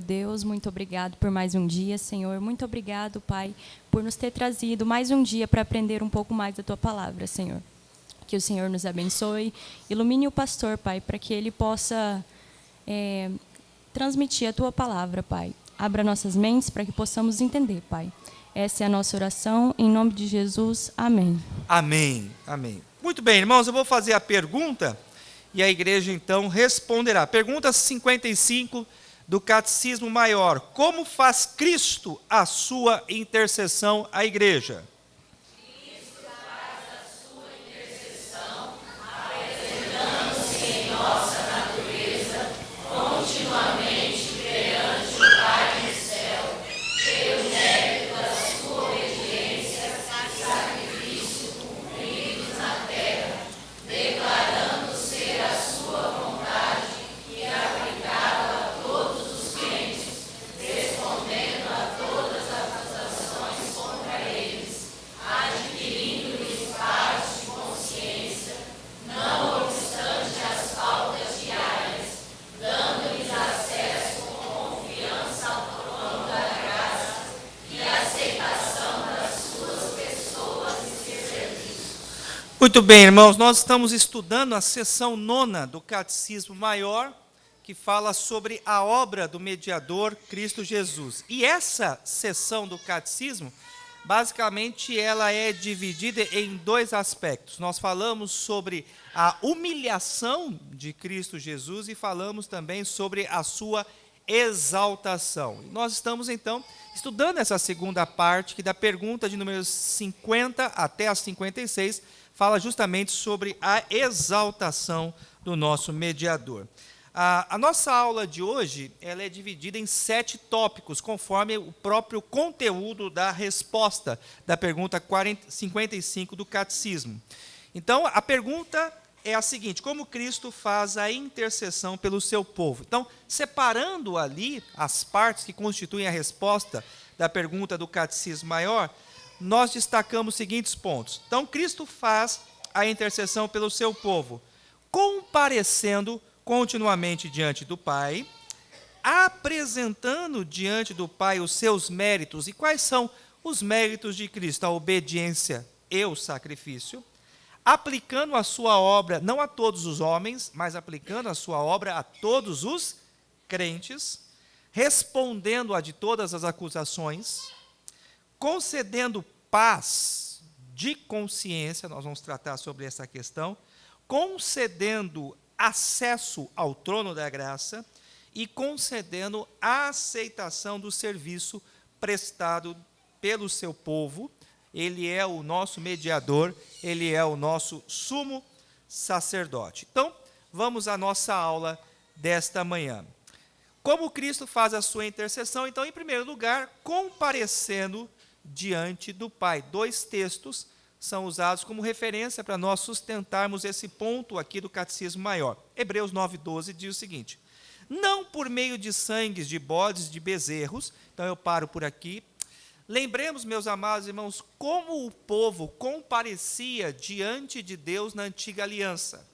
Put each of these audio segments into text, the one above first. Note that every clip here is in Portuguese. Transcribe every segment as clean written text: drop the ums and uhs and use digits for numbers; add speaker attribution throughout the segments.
Speaker 1: Deus, muito obrigado por mais um dia, Senhor. Muito obrigado, Pai, por nos ter trazido mais um dia para aprender um pouco mais da Tua palavra, Senhor. Que o Senhor nos abençoe, ilumine o pastor, Pai, para que ele possa transmitir a Tua palavra, Pai. Abra nossas mentes para que possamos entender, Pai. Essa é a nossa oração, em nome de Jesus. Amém.
Speaker 2: Amém, amém. Muito bem, irmãos, eu vou fazer a pergunta e a igreja então responderá. Pergunta 55 do Catecismo Maior. Como faz Cristo a sua intercessão à igreja?
Speaker 3: Cristo faz a sua intercessão, apresentando-se em nossa natureza, continuamente perante o Pai do céu, pelo mérito da sua obediência e sacrifício cumpridos na terra, declarando ser a sua vontade e aplicável a todos os crentes, respondendo a todas as acusações contra eles, adquirindo-lhes paz de consciência, não obstante as faltas diárias, dando-lhes acesso com confiança ao trono da graça e aceitação das suas pessoas e seus serviços.
Speaker 2: Muito bem, irmãos, nós estamos estudando a seção 9ª do Catecismo Maior, que fala sobre a obra do mediador Cristo Jesus. E essa seção do Catecismo, basicamente, ela é dividida em dois aspectos. Nós falamos sobre a humilhação de Cristo Jesus e falamos também sobre a sua exaltação. E nós estamos, então, estudando essa segunda parte, que da pergunta de número 50 até a 56, fala justamente sobre a exaltação do nosso mediador. A nossa aula de hoje ela é dividida em 7 tópicos, conforme o próprio conteúdo da resposta da pergunta 55 do Catecismo. Então, a pergunta é a seguinte: como Cristo faz a intercessão pelo seu povo? Então, separando ali as partes que constituem a resposta da pergunta do Catecismo Maior, nós destacamos os seguintes pontos. Então, Cristo faz a intercessão pelo seu povo, comparecendo continuamente diante do Pai, apresentando diante do Pai os seus méritos. E quais são os méritos de Cristo? A obediência e o sacrifício, aplicando a sua obra, não a todos os homens, mas aplicando a sua obra a todos os crentes, respondendo a de todas as acusações, concedendo paz de consciência, nós vamos tratar sobre essa questão, concedendo acesso ao trono da graça e concedendo a aceitação do serviço prestado pelo seu povo. Ele é o nosso mediador, ele é o nosso sumo sacerdote. Então, vamos à nossa aula desta manhã. Como Cristo faz a sua intercessão? Então, em primeiro lugar, comparecendo diante do Pai. 2 textos são usados como referência para nós sustentarmos esse ponto aqui do Catecismo Maior. Hebreus 9:12 diz o seguinte: não por meio de sangues de bodes, de bezerros. Então eu paro por aqui. Lembremos, meus amados irmãos, como o povo comparecia diante de Deus na antiga aliança.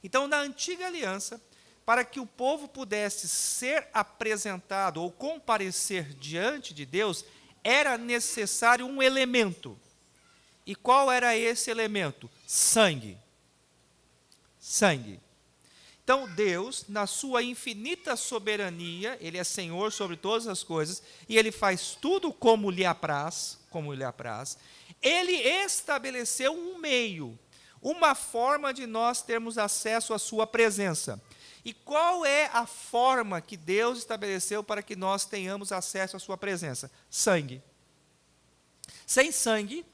Speaker 2: Então, na antiga aliança, para que o povo pudesse ser apresentado ou comparecer diante de Deus, era necessário um elemento. E qual era esse elemento? Sangue. Sangue. Então, Deus, na sua infinita soberania, Ele é Senhor sobre todas as coisas, e Ele faz tudo como lhe apraz, Ele estabeleceu um meio, uma forma de nós termos acesso à sua presença. E qual é a forma que Deus estabeleceu para que nós tenhamos acesso à sua presença? Sangue. Sem sangue,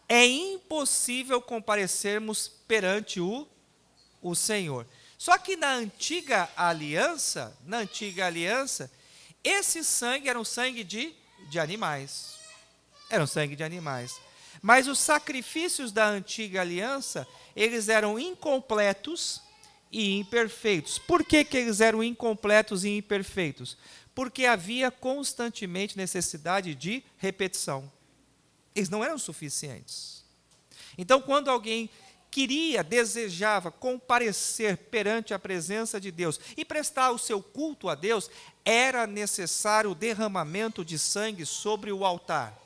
Speaker 2: é impossível comparecermos perante o Senhor. Só que na antiga aliança, esse sangue era um sangue de animais. Era um sangue de animais. Mas os sacrifícios da antiga aliança, eles eram incompletos e imperfeitos. Por que eles eram incompletos e imperfeitos? Porque havia constantemente necessidade de repetição. Eles não eram suficientes. Então, quando alguém desejava comparecer perante a presença de Deus e prestar o seu culto a Deus, era necessário o derramamento de sangue sobre o altar.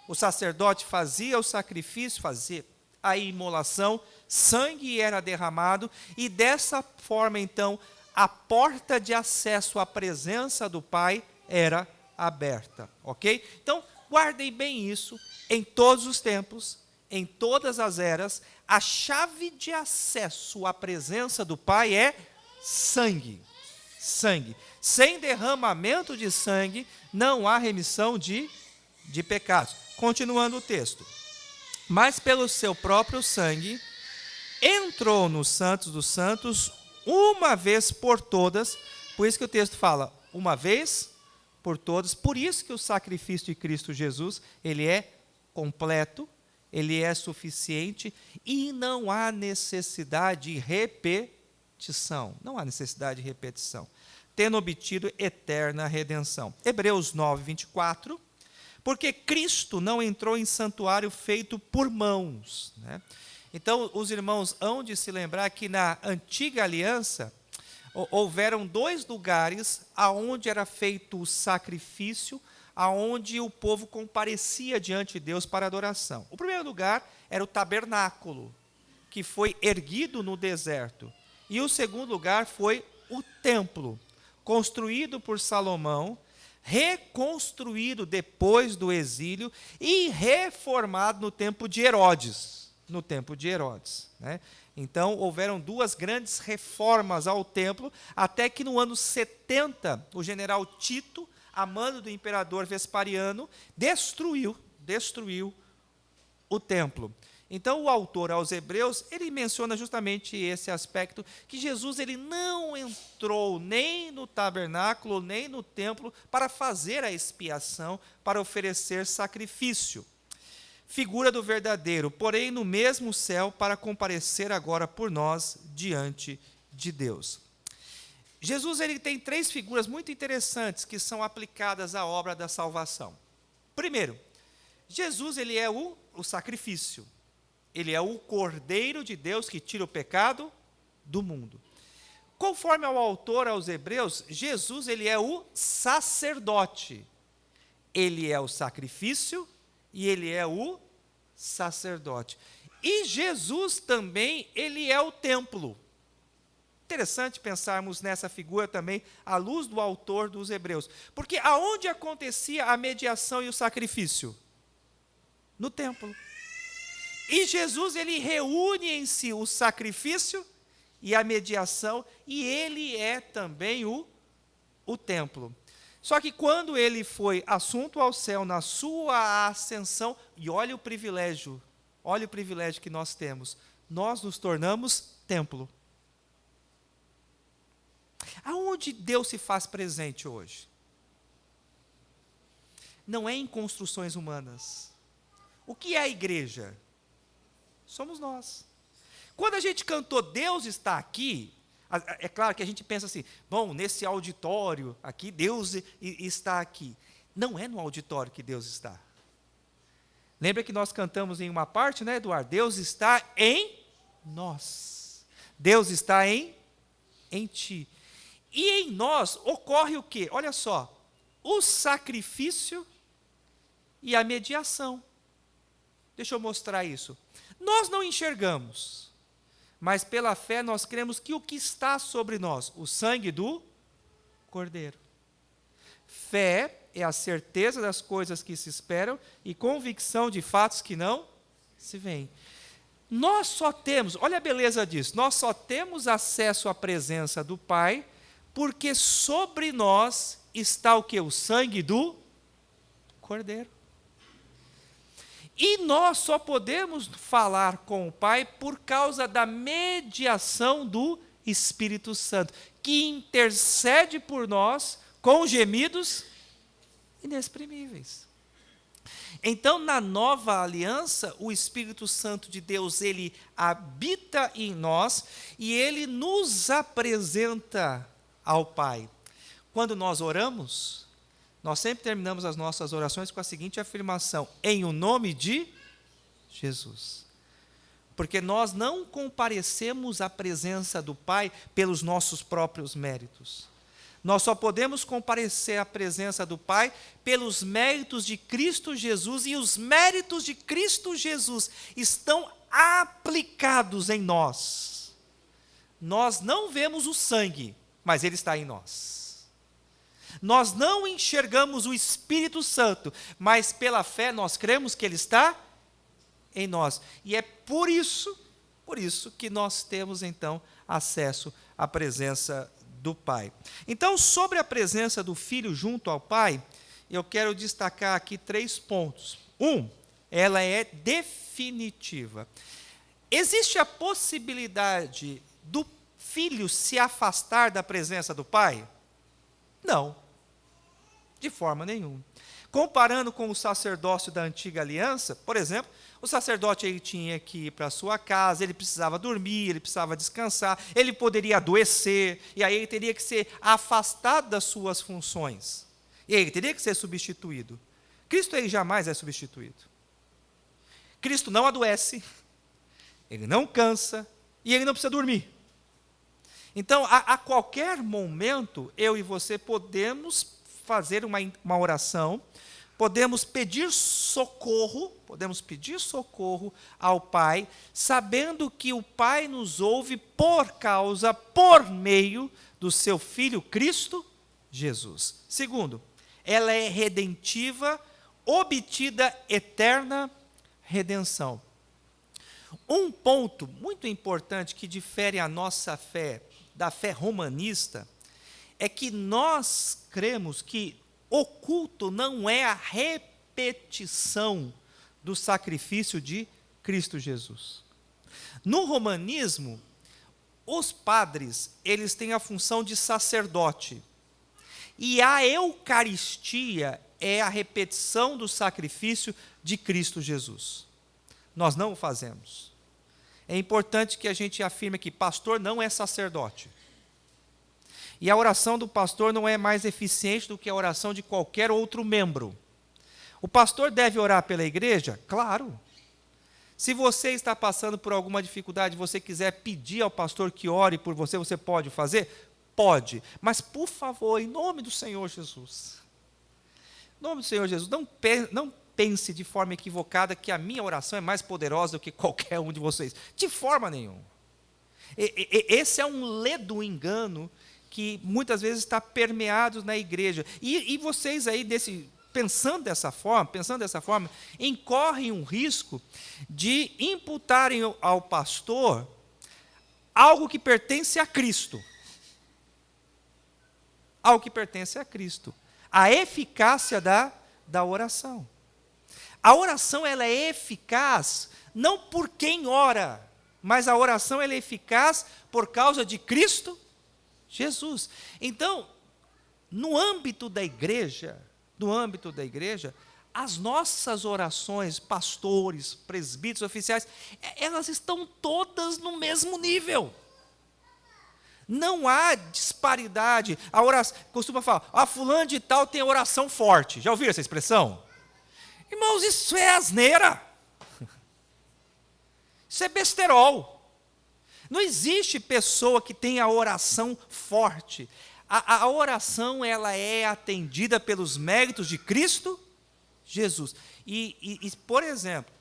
Speaker 2: O sacerdote fazia o sacrifício, fazia a imolação, sangue era derramado, e dessa forma, então, a porta de acesso à presença do Pai era aberta, ok? Então, guardem bem isso, em todos os tempos, em todas as eras, a chave de acesso à presença do Pai é sangue. Sangue. Sem derramamento de sangue, não há remissão de pecados. Continuando o texto. Mas pelo seu próprio sangue, entrou nos santos dos santos, uma vez por todas, por isso que o texto fala, uma vez por todas, por isso que o sacrifício de Cristo Jesus, ele é completo, ele é suficiente, e não há necessidade de repetição, não há necessidade de repetição, tendo obtido eterna redenção. Hebreus 9, 24, porque Cristo não entrou em santuário feito por mãos, né? Então, os irmãos hão de se lembrar que na antiga aliança, houveram 2 lugares aonde era feito o sacrifício, aonde o povo comparecia diante de Deus para adoração. O primeiro lugar era o tabernáculo, que foi erguido no deserto. E o segundo lugar foi o templo, construído por Salomão, reconstruído depois do exílio e reformado no tempo de Herodes. Né? Então, houveram 2 grandes reformas ao templo, até que no ano 70, o general Tito, a mando do imperador Vespasiano, destruiu o templo. Então, o autor aos Hebreus, ele menciona justamente esse aspecto, que Jesus ele não entrou nem no tabernáculo, nem no templo, para fazer a expiação, para oferecer sacrifício. Figura do verdadeiro, porém no mesmo céu, para comparecer agora por nós diante de Deus. Jesus ele tem 3 figuras muito interessantes que são aplicadas à obra da salvação. Primeiro, Jesus ele é o sacrifício. Ele é o Cordeiro de Deus que tira o pecado do mundo. Conforme ao autor aos Hebreus, Jesus ele é o sacerdote. Ele é o sacrifício e ele é o sacerdote. E Jesus também, ele é o templo. Interessante pensarmos nessa figura também, à luz do autor dos Hebreus. Porque aonde acontecia a mediação e o sacrifício? No templo. E Jesus, ele reúne em si o sacrifício e a mediação, e ele é também o templo. Só que quando ele foi assunto ao céu, na sua ascensão, e olha o privilégio que nós temos, nós nos tornamos templo. Aonde Deus se faz presente hoje? Não é em construções humanas. O que é a igreja? Somos nós. Quando a gente cantou Deus está aqui, é claro que a gente pensa assim, bom, nesse auditório aqui, Deus está aqui. Não é no auditório que Deus está. Lembra que nós cantamos em uma parte, né, Eduardo? Deus está em nós. Deus está em ti. E em nós ocorre o quê? Olha só, o sacrifício e a mediação. Deixa eu mostrar isso. Nós não enxergamos, mas pela fé nós cremos que o que está sobre nós, o sangue do Cordeiro. Fé é a certeza das coisas que se esperam e convicção de fatos que não se veem. Nós só temos, olha a beleza disso, nós só temos acesso à presença do Pai porque sobre nós está o que? O sangue do Cordeiro. E nós só podemos falar com o Pai por causa da mediação do Espírito Santo, que intercede por nós com gemidos inexprimíveis. Então, na nova aliança, o Espírito Santo de Deus, ele habita em nós e ele nos apresenta ao Pai. Quando nós oramos, nós sempre terminamos as nossas orações com a seguinte afirmação: em o nome de Jesus. Porque nós não comparecemos à presença do Pai pelos nossos próprios méritos. Nós só podemos comparecer à presença do Pai pelos méritos de Cristo Jesus, e os méritos de Cristo Jesus estão aplicados em nós. Nós não vemos o sangue, mas ele está em nós. Nós não enxergamos o Espírito Santo, mas pela fé nós cremos que ele está em nós. E é por isso que nós temos então acesso à presença do Pai. Então, sobre a presença do Filho junto ao Pai, eu quero destacar aqui 3 pontos. Ela é definitiva. Existe a possibilidade do Filho se afastar da presença do Pai? Não, de forma nenhuma. Comparando com o sacerdócio da antiga aliança, por exemplo, o sacerdote ele tinha que ir para a sua casa, ele precisava dormir, ele precisava descansar, ele poderia adoecer, e aí ele teria que ser afastado das suas funções. E aí ele teria que ser substituído. Cristo ele jamais é substituído. Cristo não adoece, ele não cansa, e ele não precisa dormir. Então, a qualquer momento, eu e você podemos fazer uma oração, podemos pedir socorro ao Pai, sabendo que o Pai nos ouve por meio do seu Filho Cristo Jesus. Segundo, ela é redentiva, obtida eterna redenção. Um ponto muito importante que difere a nossa fé da fé romanista é que nós cremos que o culto não é a repetição do sacrifício de Cristo Jesus. No romanismo, os padres, eles têm a função de sacerdote. E a Eucaristia é a repetição do sacrifício de Cristo Jesus. Nós não o fazemos. É importante que a gente afirme que pastor não é sacerdote. E a oração do pastor não é mais eficiente do que a oração de qualquer outro membro. O pastor deve orar pela igreja? Claro. Se você está passando por alguma dificuldade, você quiser pedir ao pastor que ore por você, você pode fazer? Pode. Mas, por favor, em nome do Senhor Jesus, não pense de forma equivocada que a minha oração é mais poderosa do que qualquer um de vocês. De forma nenhuma. Esse é um ledo engano que muitas vezes está permeado na igreja. E vocês aí, pensando dessa forma, incorrem um risco de imputarem ao pastor algo que pertence a Cristo. Algo que pertence a Cristo. A eficácia da oração. A oração ela é eficaz não por quem ora, mas a oração ela é eficaz por causa de Cristo Jesus. Então, no âmbito da igreja, as nossas orações, pastores, presbíteros, oficiais, elas estão todas no mesmo nível. Não há disparidade. A oração, costuma falar, fulano de tal tem oração forte. Já ouviram essa expressão? Irmãos, isso é asneira. Isso é besterol. Não existe pessoa que tenha oração forte. A oração ela é atendida pelos méritos de Cristo Jesus. E, por exemplo,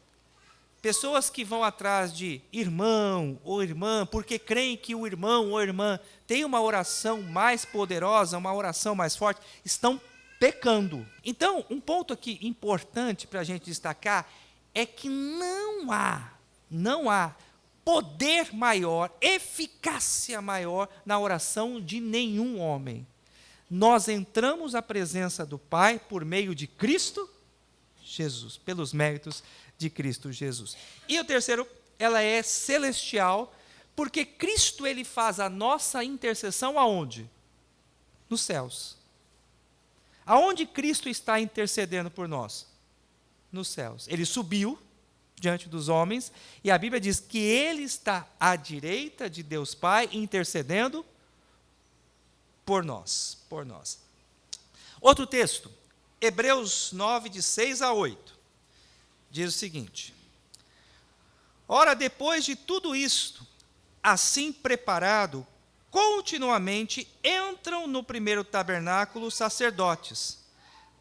Speaker 2: pessoas que vão atrás de irmão ou irmã, porque creem que o irmão ou irmã tem uma oração mais poderosa, uma oração mais forte, estão pecando. Então, um ponto aqui importante para a gente destacar é que não há poder maior, eficácia maior na oração de nenhum homem. Nós entramos à presença do Pai por meio de Cristo Jesus, pelos méritos de Cristo Jesus. E o terceiro, ela é celestial, porque Cristo ele faz a nossa intercessão aonde? Nos céus. Aonde Cristo está intercedendo por nós? Nos céus. Ele subiu diante dos homens, e a Bíblia diz que ele está à direita de Deus Pai, intercedendo por nós. Outro texto, Hebreus 9, de 6 a 8, diz o seguinte: Ora, depois de tudo isto, assim preparado, continuamente entram no primeiro tabernáculo sacerdotes,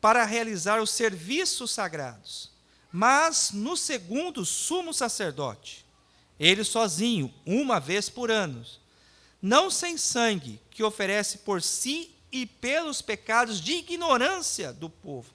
Speaker 2: para realizar os serviços sagrados. Mas no segundo, sumo sacerdote, ele sozinho, uma vez por ano, não sem sangue, que oferece por si e pelos pecados de ignorância do povo,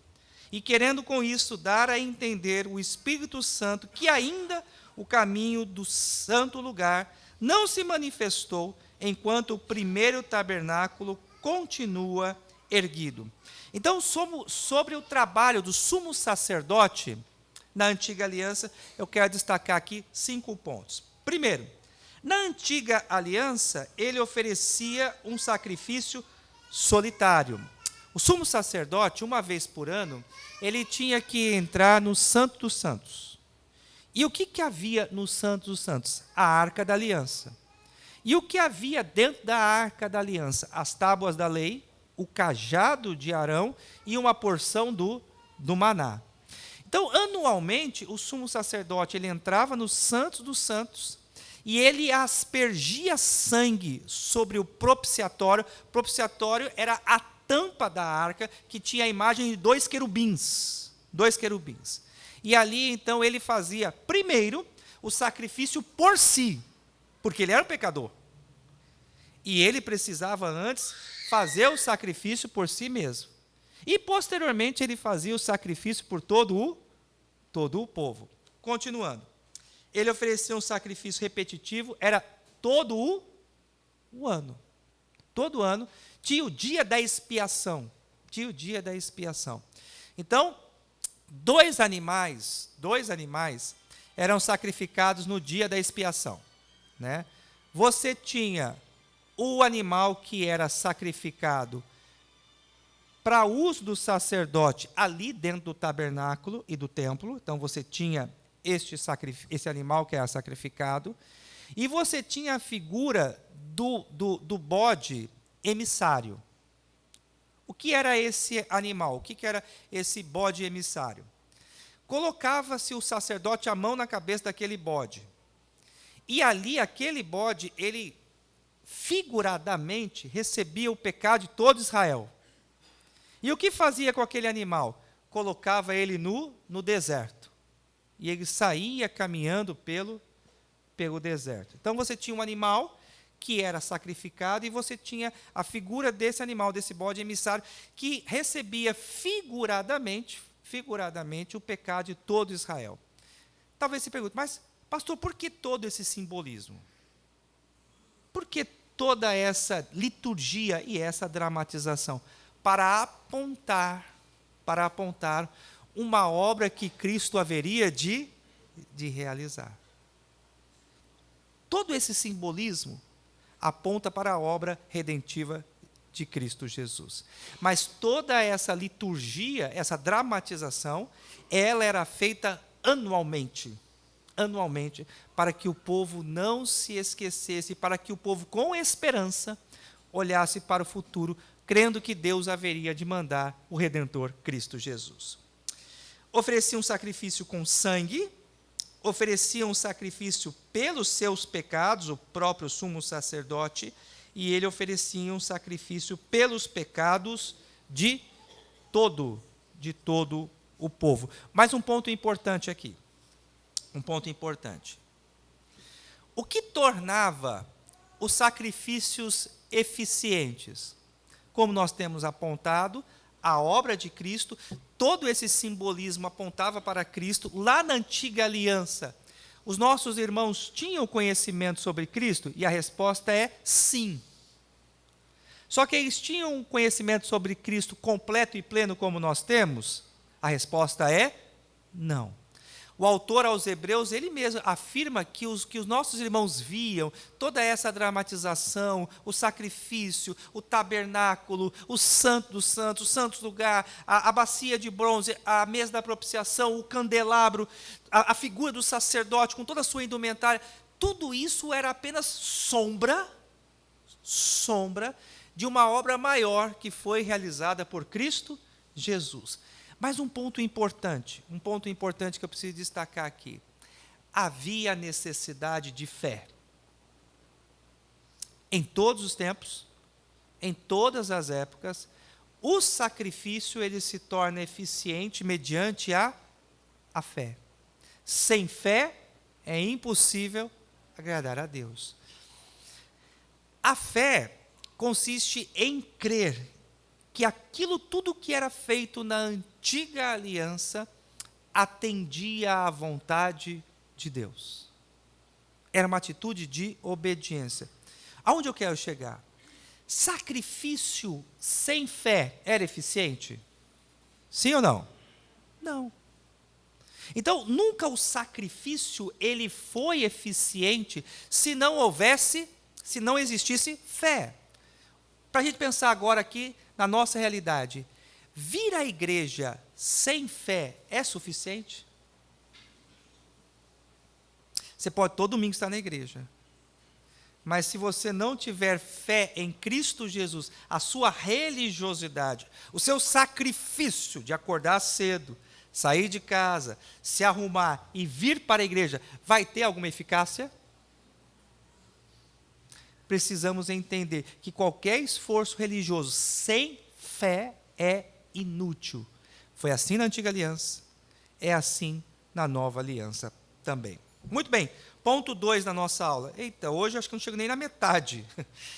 Speaker 2: e querendo com isso dar a entender o Espírito Santo que ainda o caminho do santo lugar não se manifestou, enquanto o primeiro tabernáculo continua erguido. Então, sobre o trabalho do sumo sacerdote na antiga aliança, eu quero destacar aqui 5 pontos. Primeiro, na antiga aliança, ele oferecia um sacrifício solitário. O sumo sacerdote, uma vez por ano, ele tinha que entrar no Santo dos Santos. E o que havia no Santo dos Santos? A Arca da Aliança. E o que havia dentro da Arca da Aliança? As tábuas da lei, o cajado de Arão e uma porção do maná. Então, anualmente, o sumo sacerdote ele entrava no Santo dos Santos e ele aspergia sangue sobre o propiciatório. O propiciatório era a tampa da arca que tinha a imagem de 2 querubins. 2 querubins. E ali, então, ele fazia, primeiro, o sacrifício por si, porque ele era um pecador. E ele precisava antes fazer o sacrifício por si mesmo. E, posteriormente, ele fazia o sacrifício por todo o povo. Continuando. Ele oferecia um sacrifício repetitivo, era todo o ano. Todo ano tinha o dia da expiação. Tinha o dia da expiação. Então, dois animais eram sacrificados no dia da expiação, né? Você tinha o animal que era sacrificado para uso do sacerdote ali dentro do tabernáculo e do templo. Então você tinha esse animal que era sacrificado, e você tinha a figura do bode emissário. O que era esse animal? O que era esse bode emissário? Colocava-se o sacerdote a mão na cabeça daquele bode. E ali, aquele bode, ele figuradamente recebia o pecado de todo Israel. E o que fazia com aquele animal? Colocava ele no deserto. E ele saía caminhando pelo deserto. Então você tinha um animal que era sacrificado, e você tinha a figura desse animal, desse bode emissário, que recebia figuradamente o pecado de todo Israel. Talvez se pergunte, mas, pastor, por que todo esse simbolismo? Por que toda essa liturgia e essa dramatização? Para apontar uma obra que Cristo haveria de realizar. Todo esse simbolismo aponta para a obra redentiva de Cristo Jesus. Mas toda essa liturgia, essa dramatização, ela era feita anualmente, para que o povo não se esquecesse, para que o povo, com esperança, olhasse para o futuro, crendo que Deus haveria de mandar o Redentor Cristo Jesus. Oferecia um sacrifício com sangue, oferecia um sacrifício pelos seus pecados, o próprio sumo sacerdote, e ele oferecia um sacrifício pelos pecados de todo o povo. Mas um ponto importante aqui, O que tornava os sacrifícios eficientes? Como nós temos apontado, a obra de Cristo, todo esse simbolismo apontava para Cristo. Lá na antiga aliança, os nossos irmãos tinham conhecimento sobre Cristo? E a resposta é sim. Só que eles tinham um conhecimento sobre Cristo completo e pleno como nós temos? A resposta é não. O autor aos Hebreus, ele mesmo afirma que os nossos irmãos viam toda essa dramatização, o sacrifício, o tabernáculo, o santo dos santos, o santo lugar, a bacia de bronze, a mesa da propiciação, o candelabro, a figura do sacerdote com toda a sua indumentária. Tudo isso era apenas sombra de uma obra maior que foi realizada por Cristo Jesus. Mas um ponto importante que eu preciso destacar aqui. havia necessidade de fé. Em todos os tempos, em todas as épocas, o sacrifício ele se torna eficiente mediante a fé. Sem fé é impossível agradar a Deus. A fé consiste em crer que aquilo tudo que era feito na antiga aliança atendia à vontade de Deus. Era uma atitude de obediência. Aonde eu quero chegar? Sacrifício sem fé era eficiente? Sim ou não? Não. Então, nunca o sacrifício ele foi eficiente se não existisse fé. Para a gente pensar agora aqui na nossa realidade, vir à igreja sem fé é suficiente? Você pode todo domingo estar na igreja, mas se você não tiver fé em Cristo Jesus, a sua religiosidade, o seu sacrifício de acordar cedo, sair de casa, se arrumar e vir para a igreja, vai ter alguma eficácia? Precisamos entender que qualquer esforço religioso sem fé é inútil. Foi assim na antiga aliança, é assim na nova aliança também. Muito bem, ponto 2 na nossa aula. Eita, hoje eu acho que não chego nem na metade.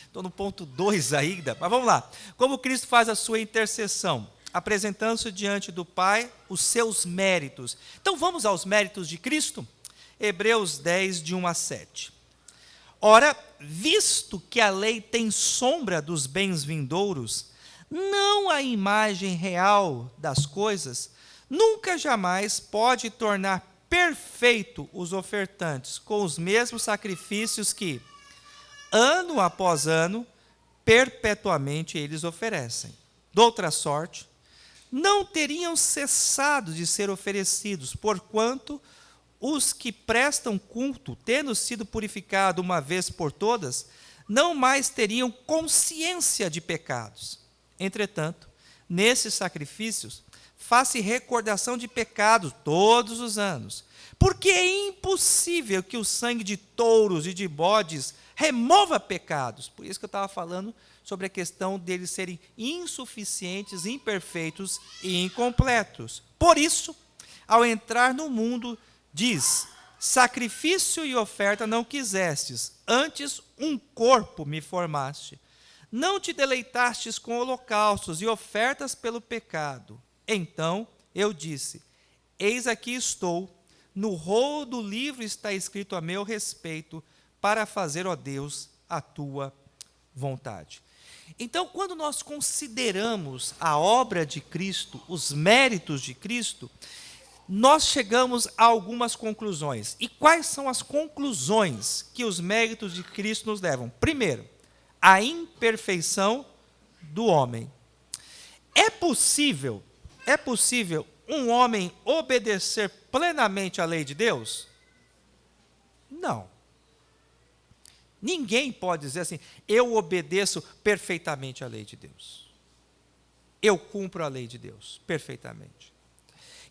Speaker 2: Estou no ponto 2 ainda, mas vamos lá. Como Cristo faz a sua intercessão? Apresentando-se diante do Pai os seus méritos. Então vamos aos méritos de Cristo? Hebreus 10, de 1 a 7. Ora, visto que a lei tem sombra dos bens vindouros, não a imagem real das coisas, nunca jamais pode tornar perfeito os ofertantes com os mesmos sacrifícios que, ano após ano, perpetuamente eles oferecem. De outra sorte, não teriam cessado de ser oferecidos, porquanto os que prestam culto, tendo sido purificados uma vez por todas, não mais teriam consciência de pecados. Entretanto, nesses sacrifícios, faz-se recordação de pecados todos os anos, porque é impossível que o sangue de touros e de bodes remova pecados. Por isso que eu estava falando sobre a questão deles serem insuficientes, imperfeitos e incompletos. Por isso, ao entrar no mundo, diz: sacrifício e oferta não quisestes, antes um corpo me formaste. Não te deleitastes com holocaustos e ofertas pelo pecado. Então eu disse: eis aqui estou, no rolo do livro está escrito a meu respeito, para fazer, ó Deus, a tua vontade. Então, quando nós consideramos a obra de Cristo, os méritos de Cristo, nós chegamos a algumas conclusões. E quais são as conclusões que os méritos de Cristo nos levam? Primeiro, a imperfeição do homem. É possível um homem obedecer plenamente à lei de Deus? Não. Ninguém pode dizer assim: eu obedeço perfeitamente à lei de Deus. Eu cumpro a lei de Deus perfeitamente.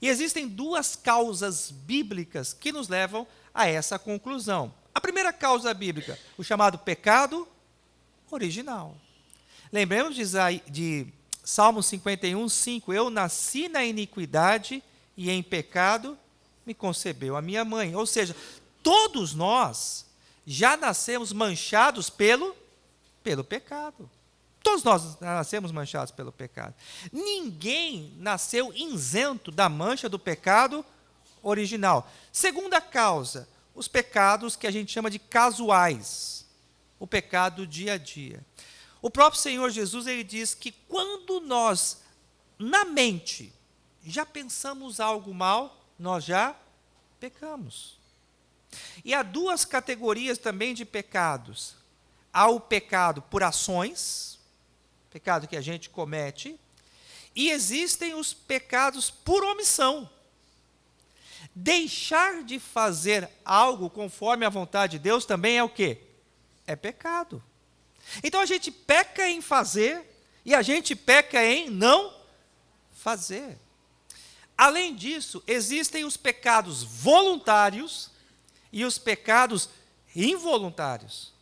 Speaker 2: E existem duas causas bíblicas que nos levam a essa conclusão. A primeira causa bíblica, o chamado pecado original. Lembremos de Salmo 51, 5. Eu nasci na iniquidade e em pecado me concebeu a minha mãe. Ou seja, todos nós já nascemos manchados pelo pecado. Todos nós nascemos manchados pelo pecado. Ninguém nasceu isento da mancha do pecado original. Segunda causa, os pecados que a gente chama de casuais. O pecado dia a dia. O próprio Senhor Jesus, ele diz que quando nós, na mente, já pensamos algo mal, nós já pecamos. E há duas categorias também de pecados. Há o pecado por ações, pecado que a gente comete, e existem os pecados por omissão. Deixar de fazer algo conforme a vontade de Deus também é o quê? É pecado. Então a gente peca em fazer e a gente peca em não fazer. Além disso, existem os pecados voluntários e os pecados involuntários.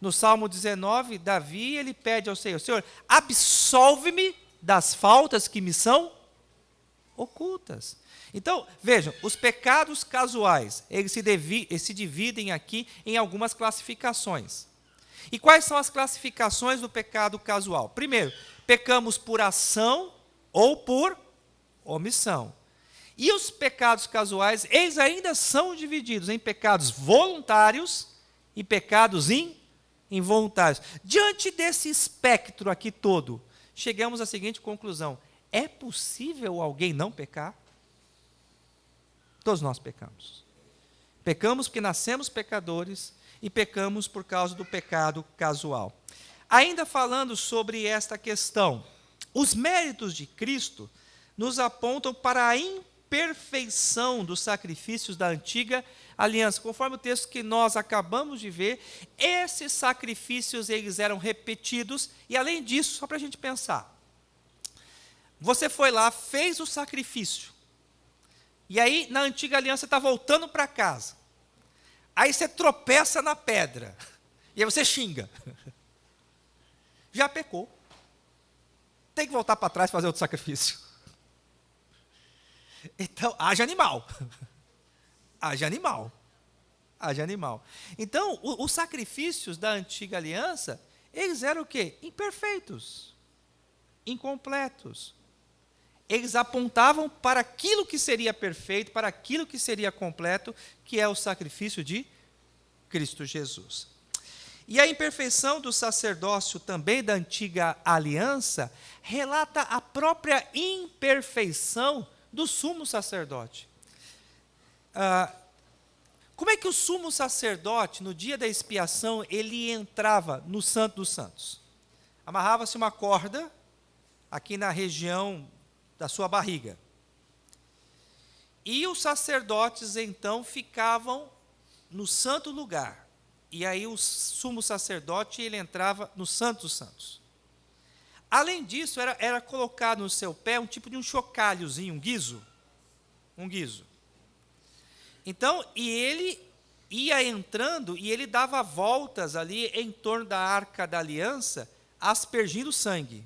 Speaker 2: No Salmo 19, Davi, ele pede ao Senhor: Senhor, absolve-me das faltas que me são ocultas. Então, vejam, os pecados casuais, eles se dividem aqui em algumas classificações. E quais são as classificações do pecado casual? Primeiro, pecamos por ação ou por omissão. E os pecados casuais, eles ainda são divididos em pecados voluntários e pecados involuntários. Diante desse espectro aqui todo, chegamos à seguinte conclusão: é possível alguém não pecar? Todos nós pecamos. Pecamos porque nascemos pecadores e pecamos por causa do pecado casual. Ainda falando sobre esta questão, os méritos de Cristo nos apontam para a imperfeição dos sacrifícios da antiga aliança. Conforme o texto que nós acabamos de ver, esses sacrifícios eles eram repetidos, e além disso, só para a gente pensar, você foi lá, fez o sacrifício, e aí na antiga aliança está voltando para casa, aí você tropeça na pedra, e aí você xinga, já pecou, tem que voltar para trás e fazer outro sacrifício. Então, haja animal. Haja animal. Haja animal. Então, os sacrifícios da antiga aliança, eles eram o quê? Imperfeitos. Incompletos. Eles apontavam para aquilo que seria perfeito, para aquilo que seria completo, que é o sacrifício de Cristo Jesus. E a imperfeição do sacerdócio também da antiga aliança relata a própria imperfeição do sumo sacerdote. Como é que o sumo sacerdote, no dia da expiação, ele entrava no Santo dos Santos? Amarrava-se uma corda aqui na região da sua barriga. E os sacerdotes, então, ficavam no santo lugar. E aí o sumo sacerdote, ele entrava no Santo dos Santos. Além disso, era colocado no seu pé um tipo de um chocalhozinho, um guizo. Um guizo. Então, e ele ia entrando e ele dava voltas ali em torno da arca da aliança, aspergindo sangue.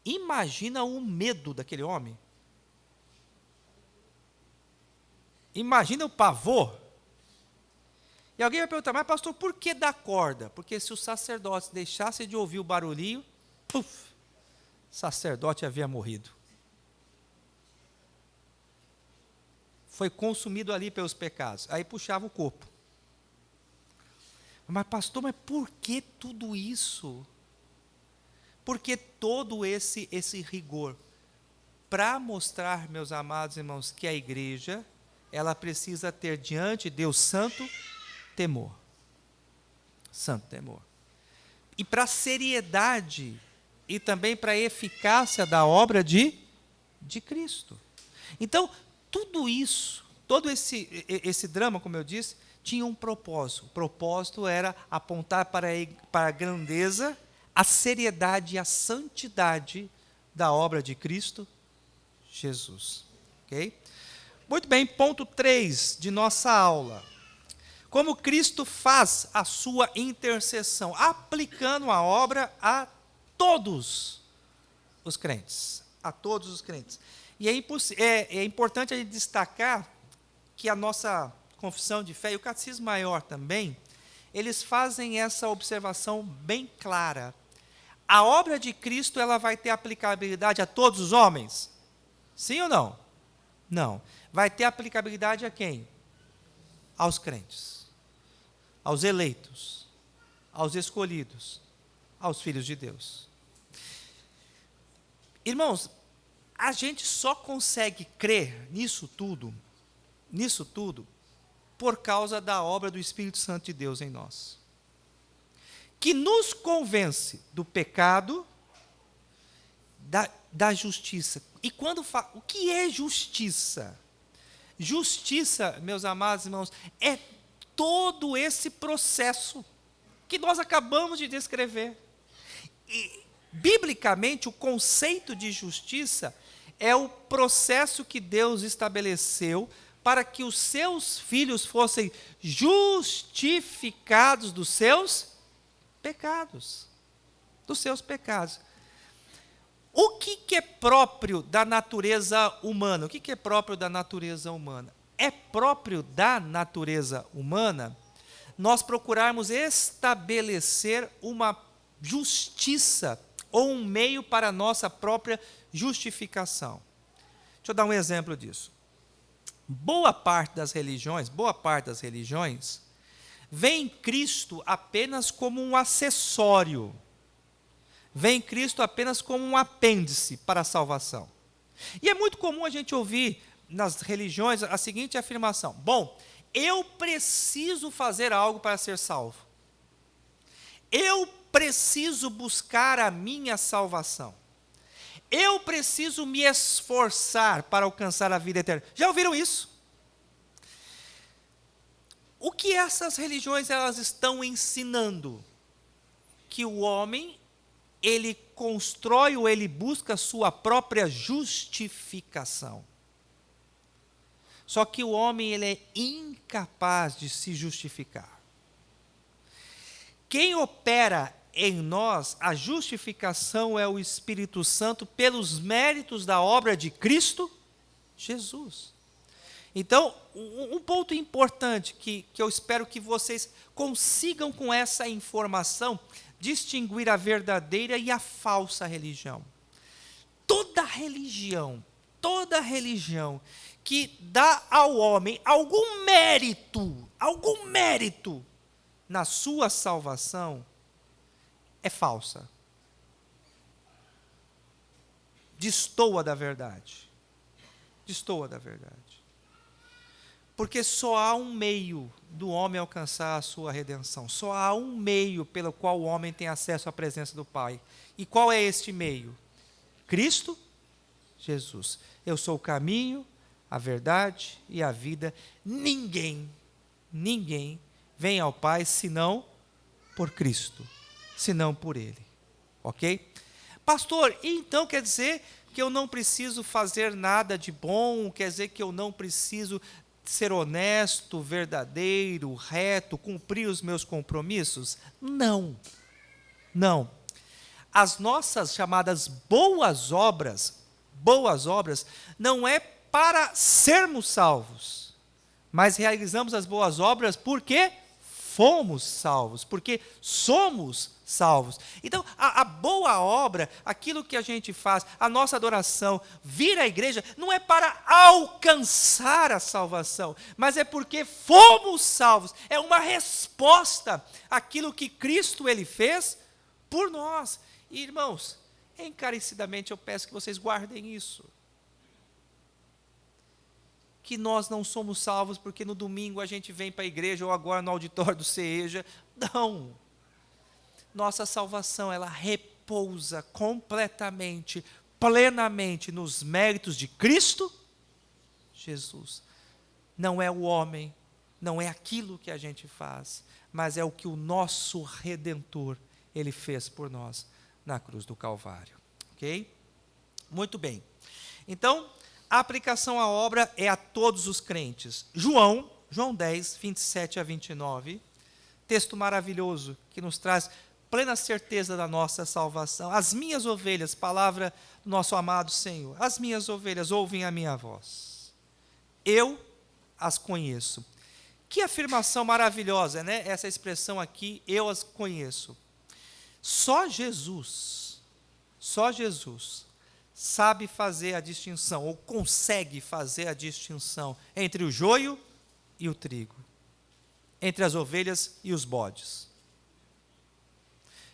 Speaker 2: Imagina o medo daquele homem. Imagina o pavor. E alguém vai perguntar: mas pastor, por que da corda? Porque se os sacerdotes deixassem de ouvir o barulhinho, puf, o sacerdote havia morrido. Foi consumido ali pelos pecados. Aí puxava o corpo. Mas pastor, mas por que tudo isso? Por que todo esse rigor? Para mostrar, meus amados irmãos, que a igreja, ela precisa ter diante de Deus santo temor. Santo temor. E para a seriedade e também para a eficácia da obra de Cristo. Então, tudo isso, todo esse drama, como eu disse, tinha um propósito. O propósito era apontar para a grandeza, a seriedade e a santidade da obra de Cristo Jesus. Ok? Muito bem, ponto 3 de nossa aula. Como Cristo faz a sua intercessão, aplicando a obra a todos os crentes. A todos os crentes. E é importante a gente destacar que a nossa confissão de fé e o Catecismo Maior também, eles fazem essa observação bem clara. A obra de Cristo, ela vai ter aplicabilidade a todos os homens? Sim ou não? Não. Vai ter aplicabilidade a quem? Aos crentes, aos eleitos, aos escolhidos, aos filhos de Deus. Irmãos, a gente só consegue crer nisso tudo, por causa da obra do Espírito Santo de Deus em nós, que nos convence do pecado, da justiça. E o que é justiça? Justiça, meus amados irmãos, é todo esse processo que nós acabamos de descrever. E, biblicamente, o conceito de justiça é o processo que Deus estabeleceu para que os seus filhos fossem justificados dos seus pecados. Dos seus pecados. O que é próprio da natureza humana? O que é próprio da natureza humana? É próprio da natureza humana nós procurarmos estabelecer uma justiça ou um meio para a nossa própria justificação. Deixa eu dar um exemplo disso. Boa parte das religiões vê em Cristo apenas como um acessório. Vê em Cristo apenas como um apêndice para a salvação. E é muito comum a gente ouvir nas religiões a seguinte afirmação: bom, eu preciso fazer algo para ser salvo. Eu preciso buscar a minha salvação. Eu preciso me esforçar para alcançar a vida eterna. Já ouviram isso? O que essas religiões elas estão ensinando? Que o homem, ele constrói ou ele busca a sua própria justificação. Só que o homem ele é incapaz de se justificar. Quem opera em nós a justificação é o Espírito Santo pelos méritos da obra de Cristo Jesus. Então, um ponto importante que eu espero que vocês consigam com essa informação distinguir a verdadeira e a falsa religião. Toda religião que dá ao homem algum mérito na sua salvação, é falsa. Destoa da verdade. Porque só há um meio do homem alcançar a sua redenção. Só há um meio pelo qual o homem tem acesso à presença do Pai. E qual é este meio? Cristo Jesus. Eu sou o caminho, a verdade e a vida. Ninguém vem ao Pai senão por Cristo, senão por Ele. Ok? Pastor, então quer dizer que eu não preciso fazer nada de bom? Quer dizer que eu não preciso ser honesto, verdadeiro, reto, cumprir os meus compromissos? Não. As nossas chamadas boas obras não é para sermos salvos, mas realizamos as boas obras porque fomos salvos, porque somos salvos. Então, a boa obra, aquilo que a gente faz, a nossa adoração, vir à igreja, não é para alcançar a salvação, mas é porque fomos salvos. É uma resposta àquilo que Cristo ele fez por nós. E, irmãos, encarecidamente eu peço que vocês guardem isso. Que nós não somos salvos porque no domingo a gente vem para a igreja ou agora no auditório do CEJA. Não. Nossa salvação, ela repousa completamente, plenamente nos méritos de Cristo Jesus. Não é o homem, não é aquilo que a gente faz, mas é o que o nosso Redentor, ele fez por nós na cruz do Calvário. Ok? Muito bem. Então, a aplicação à obra é a todos os crentes. João 10, 27 a 29, texto maravilhoso que nos traz plena certeza da nossa salvação. As minhas ovelhas, palavra do nosso amado Senhor, as minhas ovelhas ouvem a minha voz. Eu as conheço. Que afirmação maravilhosa, né? Essa expressão aqui, eu as conheço. Só Jesus sabe fazer a distinção, ou consegue fazer a distinção entre o joio e o trigo, entre as ovelhas e os bodes.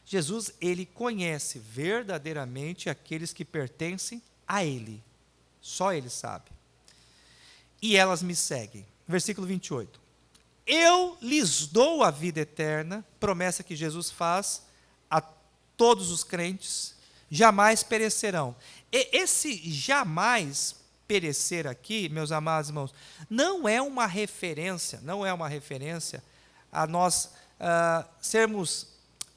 Speaker 2: Jesus, ele conhece verdadeiramente aqueles que pertencem a ele. Só ele sabe. E elas me seguem. Versículo 28. Eu lhes dou a vida eterna, promessa que Jesus faz a todos os crentes, jamais perecerão. E esse jamais perecer aqui, meus amados irmãos, não é uma referência a nós sermos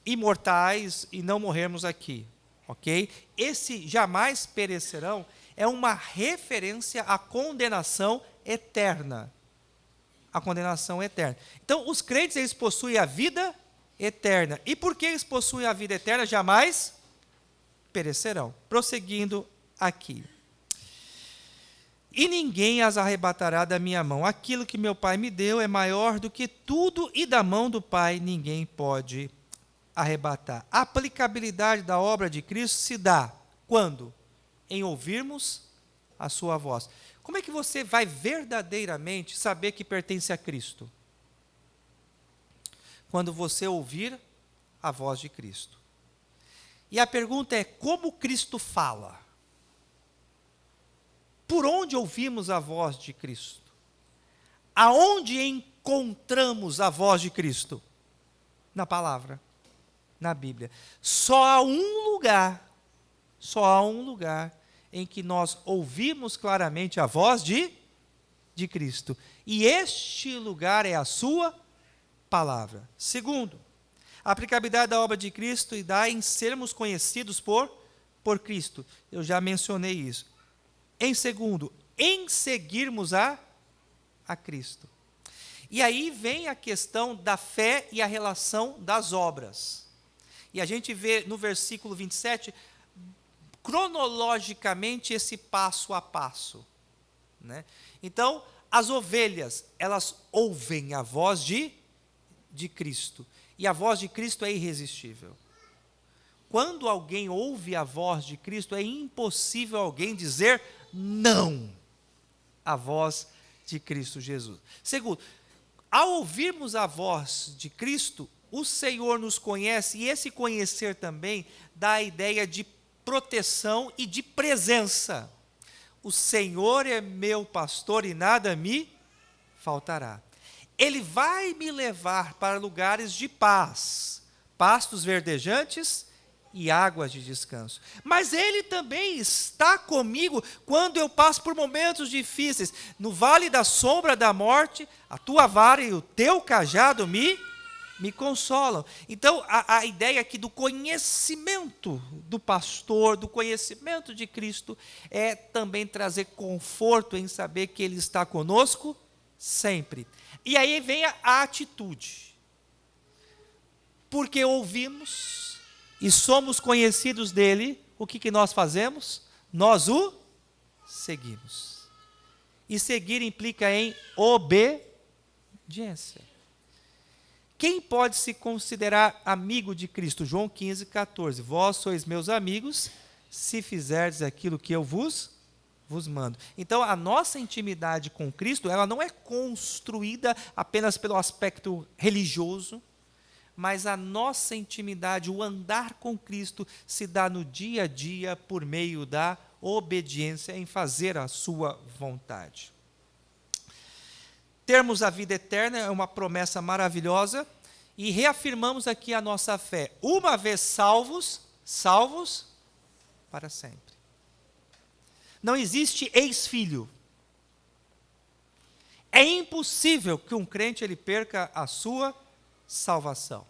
Speaker 2: imortais e não morrermos aqui, ok? Esse jamais perecerão é uma referência à condenação eterna. A condenação eterna. Então, os crentes, eles possuem a vida eterna. E porque eles possuem a vida eterna, jamais perecerão. Prosseguindo aqui. E ninguém as arrebatará da minha mão. Aquilo que meu Pai me deu é maior do que tudo, e da mão do Pai ninguém pode arrebatar. A aplicabilidade da obra de Cristo se dá quando? Em ouvirmos a sua voz. Como é que você vai verdadeiramente saber que pertence a Cristo? Quando você ouvir a voz de Cristo. E a pergunta é: como Cristo fala? Por onde ouvimos a voz de Cristo? Aonde encontramos a voz de Cristo? Na palavra, na Bíblia. Só há um lugar em que nós ouvimos claramente a voz de Cristo. E este lugar é a sua palavra. Segundo, a aplicabilidade da obra de Cristo dá em sermos conhecidos por Cristo. Eu já mencionei isso. Em segundo, em seguirmos a Cristo. E aí vem a questão da fé e a relação das obras. E a gente vê no versículo 27, cronologicamente, esse passo a passo. Né? Então, as ovelhas, elas ouvem a voz de Cristo. E a voz de Cristo é irresistível. Quando alguém ouve a voz de Cristo, é impossível alguém dizer não à voz de Cristo Jesus. Segundo, ao ouvirmos a voz de Cristo, o Senhor nos conhece, e esse conhecer também dá a ideia de proteção e de presença. O Senhor é meu pastor e nada me faltará. Ele vai me levar para lugares de paz, pastos verdejantes e águas de descanso. Mas Ele também está comigo quando eu passo por momentos difíceis. No vale da sombra da morte, a tua vara e o teu cajado me consolam. Então, a ideia aqui do conhecimento do pastor, do conhecimento de Cristo, é também trazer conforto em saber que Ele está conosco sempre. E aí vem a atitude. Porque ouvimos e somos conhecidos dele, o que nós fazemos? Nós o seguimos. E seguir implica em obediência. Quem pode se considerar amigo de Cristo? João 15, 14. Vós sois meus amigos, se fizerdes aquilo que eu vos mando. Então, a nossa intimidade com Cristo, ela não é construída apenas pelo aspecto religioso, mas a nossa intimidade, o andar com Cristo, se dá no dia a dia por meio da obediência em fazer a sua vontade. Termos a vida eterna é uma promessa maravilhosa e reafirmamos aqui a nossa fé. Uma vez salvos para sempre. Não existe ex-filho. É impossível que um crente ele perca a sua salvação.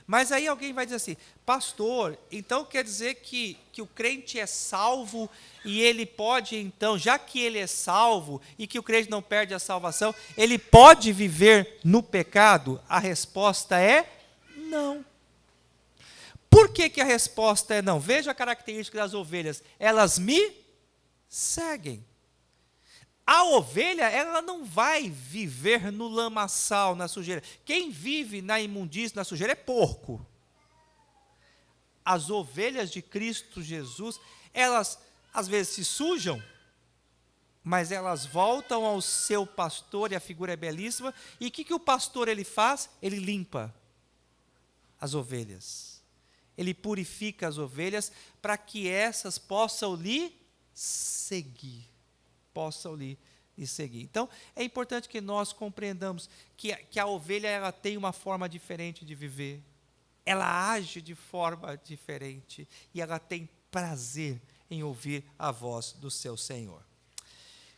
Speaker 2: Mas aí alguém vai dizer assim: pastor, então quer dizer que o crente é salvo e ele pode, então, já que ele é salvo e que o crente não perde a salvação, ele pode viver no pecado? A resposta é não. Por que a resposta é não? Veja a característica das ovelhas: elas me seguem. A ovelha, ela não vai viver no lamaçal, na sujeira. Quem vive na imundícia, na sujeira, é porco. As ovelhas de Cristo Jesus, elas às vezes se sujam, mas elas voltam ao seu pastor, e a figura é belíssima. E o que o pastor ele faz? Ele limpa as ovelhas. Ele purifica as ovelhas para que essas possam lhe seguir. Então, é importante que nós compreendamos que a ovelha ela tem uma forma diferente de viver, ela age de forma diferente e ela tem prazer em ouvir a voz do seu Senhor.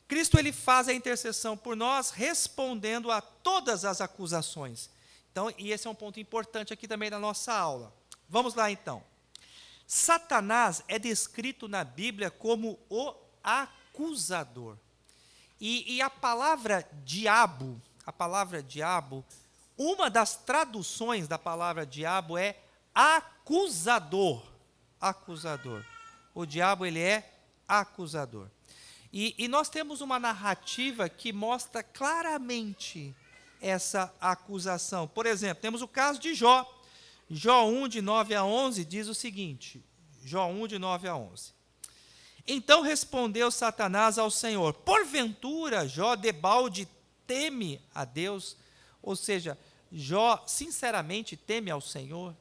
Speaker 2: Cristo ele faz a intercessão por nós, respondendo a todas as acusações. Então, e esse é um ponto importante aqui também na nossa aula. Vamos lá então. Satanás é descrito na Bíblia como o acusador. E a palavra diabo, uma das traduções da palavra diabo é acusador. Acusador. O diabo, ele é acusador. E nós temos uma narrativa que mostra claramente essa acusação. Por exemplo, temos o caso de Jó. Jó 1, de 9 a 11, diz o seguinte. Jó 1, de 9 a 11. Então respondeu Satanás ao Senhor: porventura, Jó, debalde teme a Deus? Ou seja, Jó sinceramente teme ao Senhor?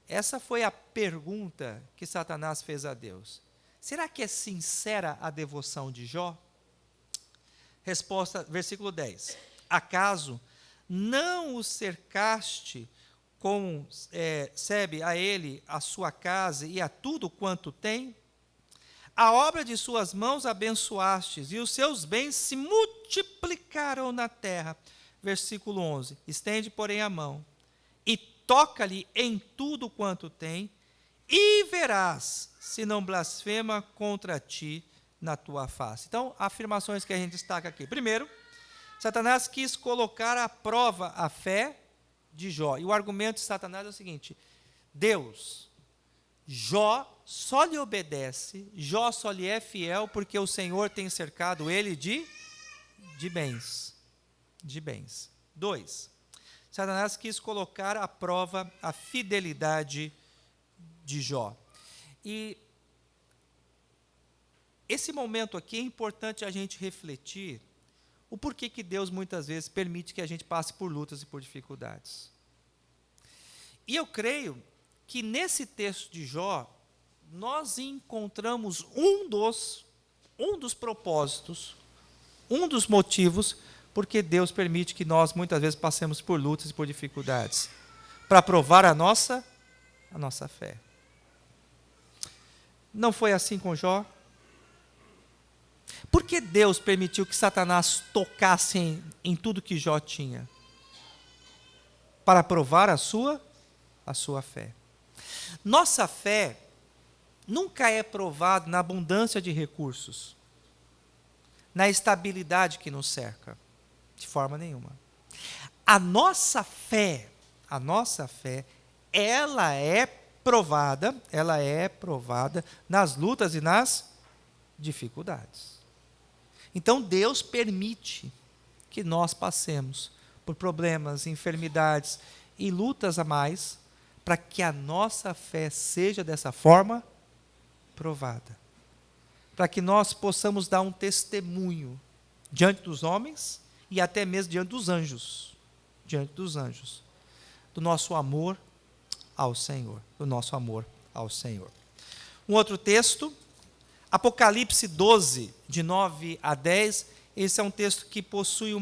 Speaker 2: Essa foi a pergunta que Satanás fez a Deus. Será que é sincera a devoção de Jó? Resposta, versículo 10. Acaso não o cercaste concebe a ele a sua casa e a tudo quanto tem? A obra de suas mãos abençoastes, e os seus bens se multiplicaram na terra. Versículo 11. Estende, porém, a mão, e toca-lhe em tudo quanto tem, e verás se não blasfema contra ti na tua face. Então, afirmações que a gente destaca aqui. Primeiro, Satanás quis colocar à prova a fé de Jó. E o argumento de Satanás é o seguinte: Deus, Jó só lhe obedece, Jó só lhe é fiel porque o Senhor tem cercado ele de bens. De bens. 2. Satanás quis colocar à prova a fidelidade de Jó. E esse momento aqui é importante a gente refletir o porquê que Deus muitas vezes permite que a gente passe por lutas e por dificuldades. E eu creio que nesse texto de Jó, nós encontramos um dos propósitos, um dos motivos porque Deus permite que nós muitas vezes passemos por lutas e por dificuldades, para provar a nossa fé. Não foi assim com Jó? Por que Deus permitiu que Satanás tocasse em tudo que Jó tinha? Para provar a sua fé. Nossa fé nunca é provada na abundância de recursos, na estabilidade que nos cerca, de forma nenhuma. A nossa fé, ela é provada nas lutas e nas dificuldades. Então Deus permite que nós passemos por problemas, enfermidades e lutas a mais, para que a nossa fé seja dessa forma provada. Para que nós possamos dar um testemunho diante dos homens e até mesmo diante dos anjos, do nosso amor ao Senhor, Um outro texto, Apocalipse 12, de 9 a 10, esse é um texto que possui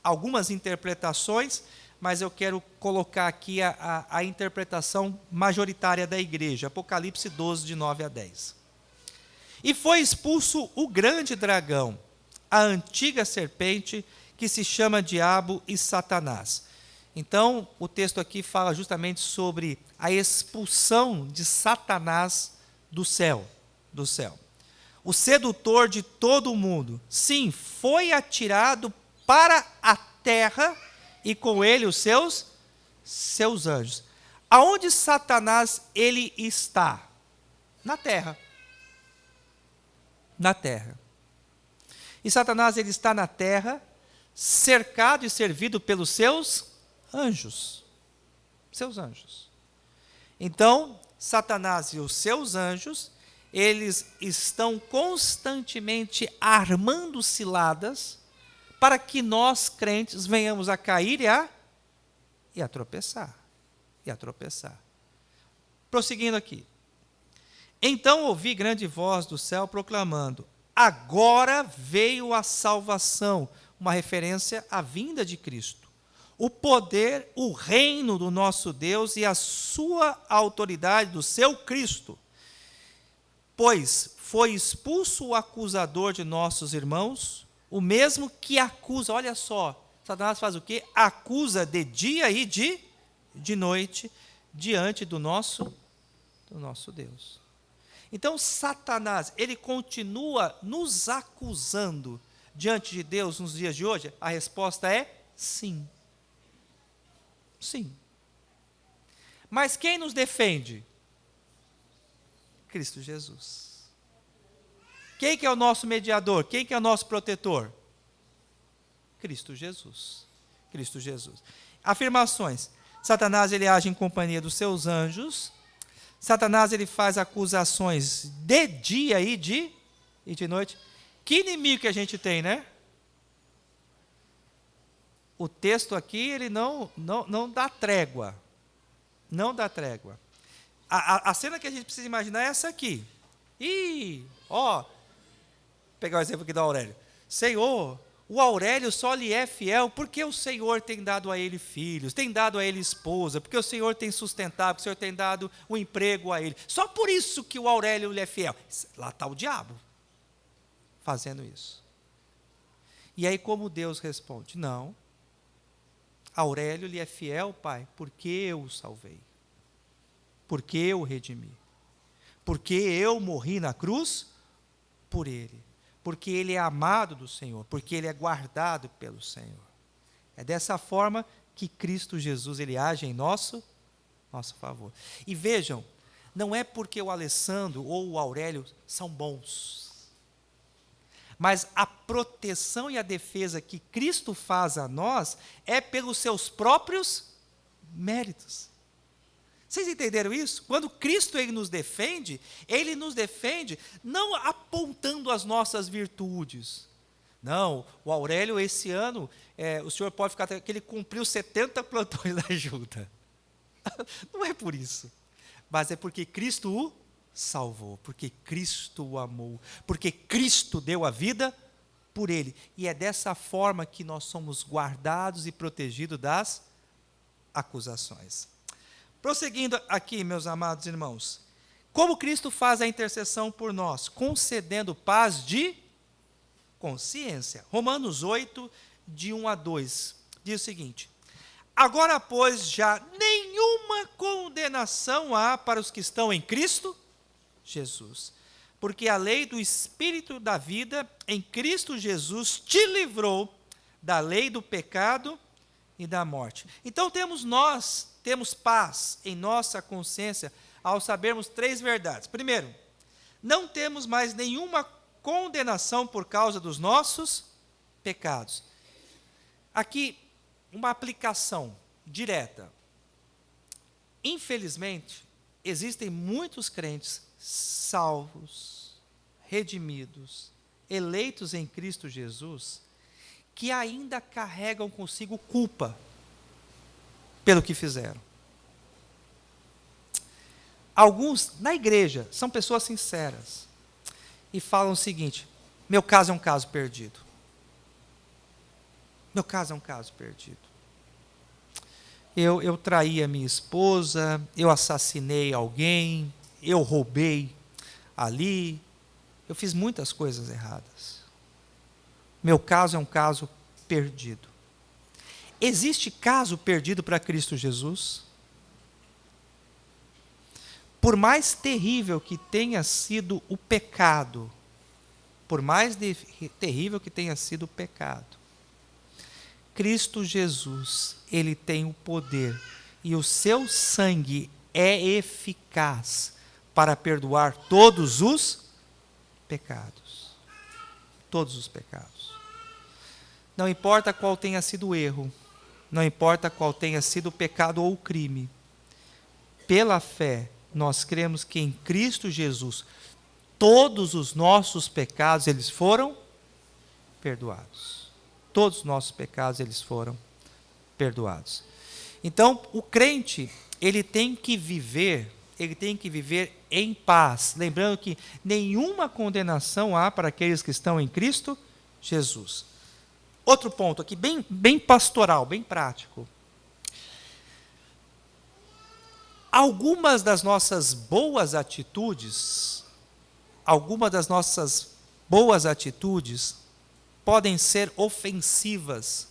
Speaker 2: algumas interpretações, mas eu quero colocar aqui a interpretação majoritária da igreja. Apocalipse 12, de 9 a 10. E foi expulso o grande dragão, a antiga serpente, que se chama Diabo e Satanás. Então, o texto aqui fala justamente sobre a expulsão de Satanás do céu. O sedutor de todo o mundo, sim, foi atirado para a terra, e com ele os seus anjos. Aonde Satanás ele está? Na terra. E Satanás ele está na terra, cercado e servido pelos seus anjos. Então, Satanás e os seus anjos, eles estão constantemente armando ciladas para que nós, crentes, venhamos a cair e a tropeçar. Prosseguindo aqui. Então ouvi grande voz do céu proclamando: agora veio a salvação, uma referência à vinda de Cristo, o poder, o reino do nosso Deus e a sua autoridade do seu Cristo. Pois foi expulso o acusador de nossos irmãos, o mesmo que acusa, olha só, Satanás faz o quê? Acusa de dia e de noite, diante do nosso Deus. Então, Satanás, ele continua nos acusando diante de Deus nos dias de hoje? A resposta é sim. Sim. Mas quem nos defende? Cristo Jesus. Quem que é o nosso mediador? Quem que é o nosso protetor? Cristo Jesus. Cristo Jesus. Afirmações. Satanás, ele age em companhia dos seus anjos. Satanás, ele faz acusações de dia e de noite. Que inimigo que a gente tem, né? O texto aqui, ele não dá trégua. Não dá trégua. A cena que a gente precisa imaginar é essa aqui. Vou pegar o exemplo aqui do Aurélio. Senhor, o Aurélio só lhe é fiel porque o Senhor tem dado a ele filhos, tem dado a ele esposa, porque o Senhor tem sustentado, porque o Senhor tem dado um emprego a ele. Só por isso que o Aurélio lhe é fiel. Lá está o diabo fazendo isso. E aí como Deus responde? Não. Aurélio lhe é fiel, Pai, porque eu o salvei. Porque eu o redimi. Porque eu morri na cruz por ele. Porque ele é amado do Senhor, porque ele é guardado pelo Senhor. É dessa forma que Cristo Jesus, ele age em nosso favor. E vejam, não é porque o Alessandro ou o Aurélio são bons, mas a proteção e a defesa que Cristo faz a nós é pelos seus próprios méritos. Vocês entenderam isso? Quando Cristo ele nos defende não apontando as nossas virtudes. Não, o Aurélio esse ano, o senhor pode ficar, que ele cumpriu 70 plantões da ajuda. Não é por isso, mas é porque Cristo o salvou, porque Cristo o amou, porque Cristo deu a vida por ele. E é dessa forma que nós somos guardados e protegidos das acusações. Prosseguindo aqui, meus amados irmãos, como Cristo faz a intercessão por nós? Concedendo paz de consciência. Romanos 8, de 1 a 2, diz o seguinte: agora, pois, já nenhuma condenação há para os que estão em Cristo Jesus, porque a lei do Espírito da vida em Cristo Jesus te livrou da lei do pecado e da morte. Então temos paz em nossa consciência ao sabermos 3 verdades. Primeiro, não temos mais nenhuma condenação por causa dos nossos pecados. Aqui, uma aplicação direta. Infelizmente, existem muitos crentes salvos, redimidos, eleitos em Cristo Jesus, que ainda carregam consigo culpa pelo que fizeram. Alguns, na igreja, são pessoas sinceras e falam o seguinte: meu caso é um caso perdido. Meu caso é um caso perdido. Eu traí a minha esposa, eu assassinei alguém, eu roubei ali, eu fiz muitas coisas erradas. Meu caso é um caso perdido. Existe caso perdido para Cristo Jesus? Por mais terrível que tenha sido o pecado, por mais terrível que tenha sido o pecado, Cristo Jesus, ele tem o poder e o seu sangue é eficaz para perdoar todos os pecados. Todos os pecados. Não importa qual tenha sido o erro, não importa qual tenha sido o pecado ou o crime, pela fé, nós cremos que em Cristo Jesus, todos os nossos pecados, eles foram perdoados. Todos os nossos pecados, eles foram perdoados. Então, o crente, ele tem que viver em paz, lembrando que nenhuma condenação há para aqueles que estão em Cristo Jesus. Outro ponto aqui, bem pastoral, bem prático. Algumas das nossas boas atitudes podem ser ofensivas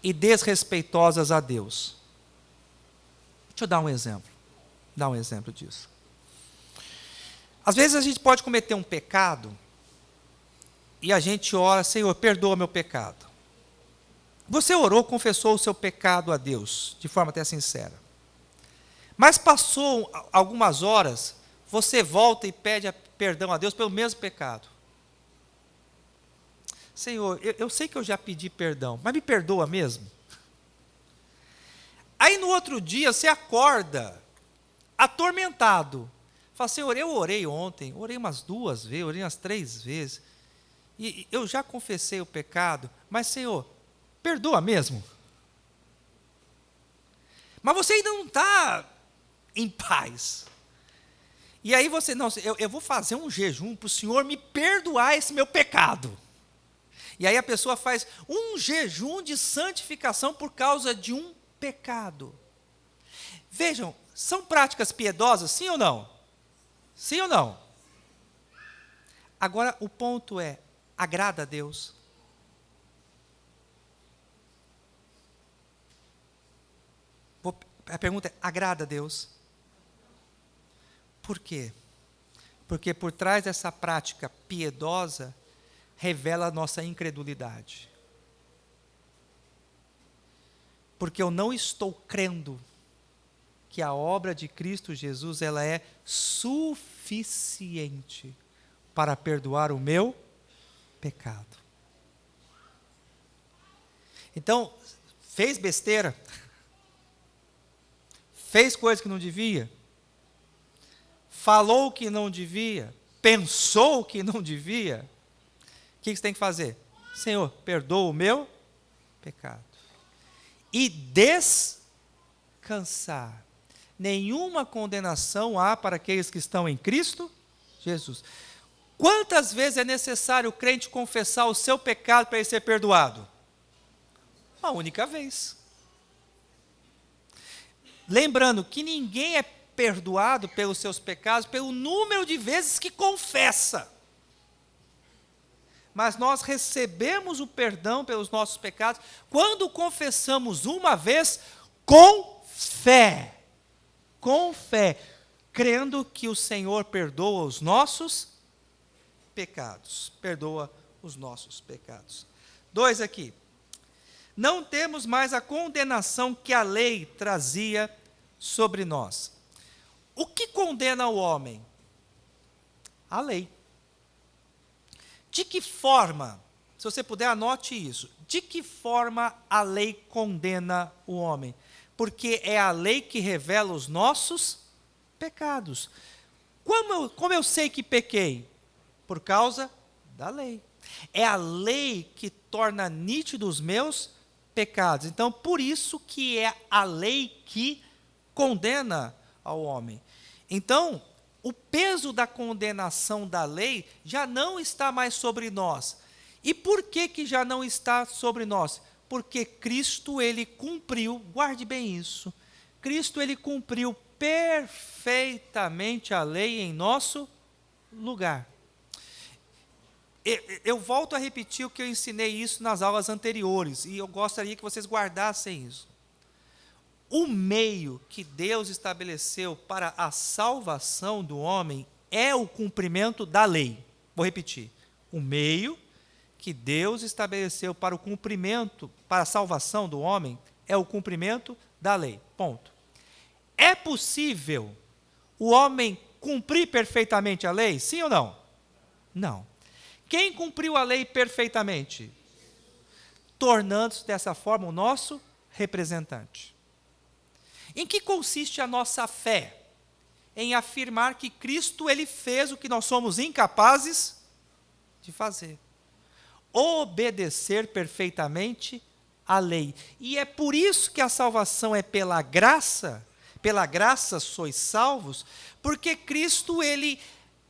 Speaker 2: e desrespeitosas a Deus. Deixa eu dar um exemplo disso. Às vezes a gente pode cometer um pecado e a gente ora, Senhor, perdoa meu pecado. Você orou, confessou o seu pecado a Deus, de forma até sincera. Mas passou algumas horas, você volta e pede perdão a Deus pelo mesmo pecado. Senhor, eu sei que eu já pedi perdão, mas me perdoa mesmo? Aí no outro dia você acorda atormentado. Fala, Senhor, eu orei ontem, orei umas 2 vezes, orei umas 3 vezes, e eu já confessei o pecado, mas Senhor, perdoa mesmo? Mas você ainda não está em paz. E aí você, não, eu vou fazer um jejum para o Senhor me perdoar esse meu pecado. E aí a pessoa faz um jejum de santificação por causa de um pecado. Vejam, são práticas piedosas, sim ou não? Sim ou não? Agora o ponto é, agrada a Deus? A pergunta é, agrada a Deus? Por quê? Porque por trás dessa prática piedosa, revela a nossa incredulidade. Porque eu não estou crendo que a obra de Cristo Jesus ela é suficiente para perdoar o meu pecado. Então, fez besteira? Fez coisa que não devia? Falou o que não devia? Pensou o que não devia? O que você tem que fazer? Senhor, perdoa o meu pecado. E descansar. Nenhuma condenação há para aqueles que estão em Cristo Jesus. Quantas vezes é necessário o crente confessar o seu pecado para ele ser perdoado? Uma única vez. Lembrando que ninguém é perdoado pelos seus pecados pelo número de vezes que confessa. Mas nós recebemos o perdão pelos nossos pecados quando confessamos uma vez com fé. Com fé, crendo que o Senhor perdoa os nossos pecados. Perdoa os nossos pecados. 2 aqui. Não temos mais a condenação que a lei trazia sobre nós. O que condena o homem? A lei. De que forma, se você puder, anote isso. De que forma a lei condena o homem? Porque é a lei que revela os nossos pecados. Como eu sei que pequei? Por causa da lei. É a lei que torna nítidos os meus pecados. Então, por isso que é a lei que condena ao homem. Então, o peso da condenação da lei já não está mais sobre nós. E por que já não está sobre nós? Porque Cristo, ele cumpriu, guarde bem isso, Cristo, ele cumpriu perfeitamente a lei em nosso lugar. Eu volto a repetir o que eu ensinei isso nas aulas anteriores, e eu gostaria que vocês guardassem isso. O meio que Deus estabeleceu para a salvação do homem é o cumprimento da lei. Vou repetir. O meio que Deus estabeleceu para o cumprimento, para a salvação do homem, é o cumprimento da lei. Ponto. É possível o homem cumprir perfeitamente a lei? Sim ou não? Não. Quem cumpriu a lei perfeitamente? Tornando-se dessa forma o nosso representante. Em que consiste a nossa fé? Em afirmar que Cristo, ele fez o que nós somos incapazes de fazer. Obedecer perfeitamente a lei. E é por isso que a salvação é pela graça sois salvos, porque Cristo, ele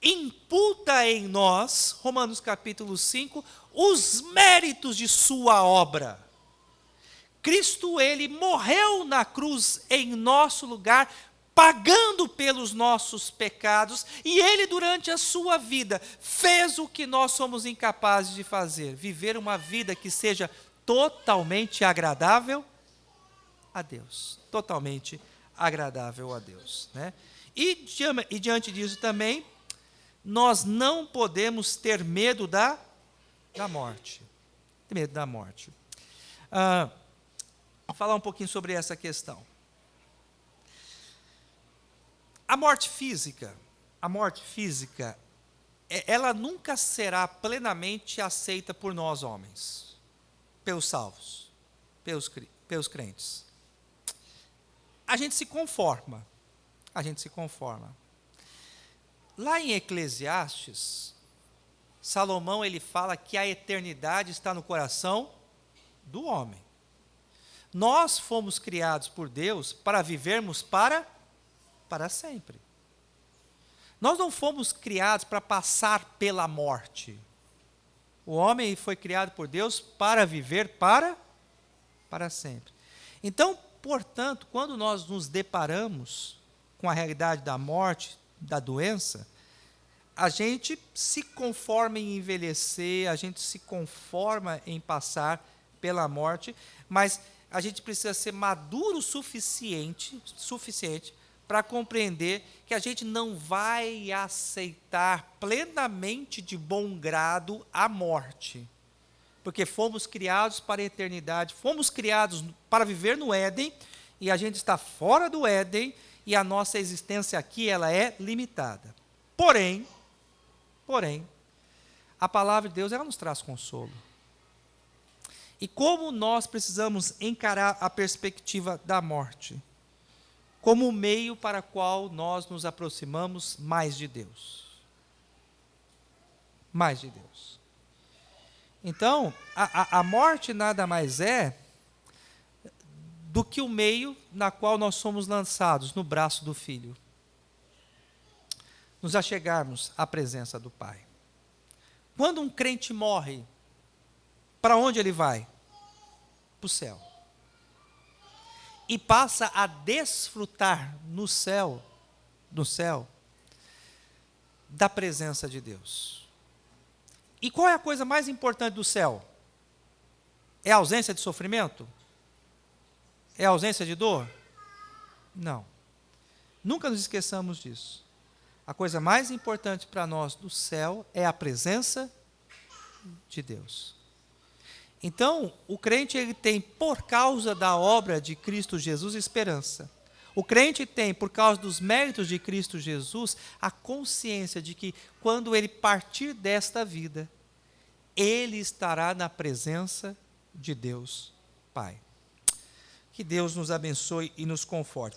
Speaker 2: imputa em nós, Romanos capítulo 5, os méritos de sua obra. Cristo, ele morreu na cruz em nosso lugar, pagando pelos nossos pecados, e ele, durante a sua vida, fez o que nós somos incapazes de fazer, viver uma vida que seja totalmente agradável a Deus. Totalmente agradável a Deus. Né? E diante disso também, nós não podemos ter medo da morte. Ter medo da morte. Vou falar um pouquinho sobre essa questão. A morte física, ela nunca será plenamente aceita por nós homens, pelos salvos, pelos crentes. A gente se conforma. Lá em Eclesiastes, Salomão ele fala que a eternidade está no coração do homem. Nós fomos criados por Deus para vivermos para sempre. Nós não fomos criados para passar pela morte. O homem foi criado por Deus para viver para sempre. Então, portanto, quando nós nos deparamos com a realidade da morte, da doença, a gente se conforma em envelhecer, a gente se conforma em passar pela morte, mas a gente precisa ser maduro o suficiente para compreender que a gente não vai aceitar plenamente de bom grado a morte, porque fomos criados para a eternidade, fomos criados para viver no Éden, e a gente está fora do Éden, e a nossa existência aqui ela é limitada. Porém, a palavra de Deus ela nos traz consolo. E como nós precisamos encarar a perspectiva da morte como o meio para o qual nós nos aproximamos mais de Deus. Mais de Deus. Então, a morte nada mais é do que o meio na qual nós somos lançados no braço do Filho. Nos achegarmos à presença do Pai. Quando um crente morre, para onde ele vai? Para o céu. E passa a desfrutar no céu, da presença de Deus. E qual é a coisa mais importante do céu? É a ausência de sofrimento? É a ausência de dor? Não. Nunca nos esqueçamos disso. A coisa mais importante para nós do céu é a presença de Deus. Então, o crente ele tem, por causa da obra de Cristo Jesus, esperança. O crente tem, por causa dos méritos de Cristo Jesus, a consciência de que, quando ele partir desta vida, ele estará na presença de Deus Pai. Que Deus nos abençoe e nos conforte.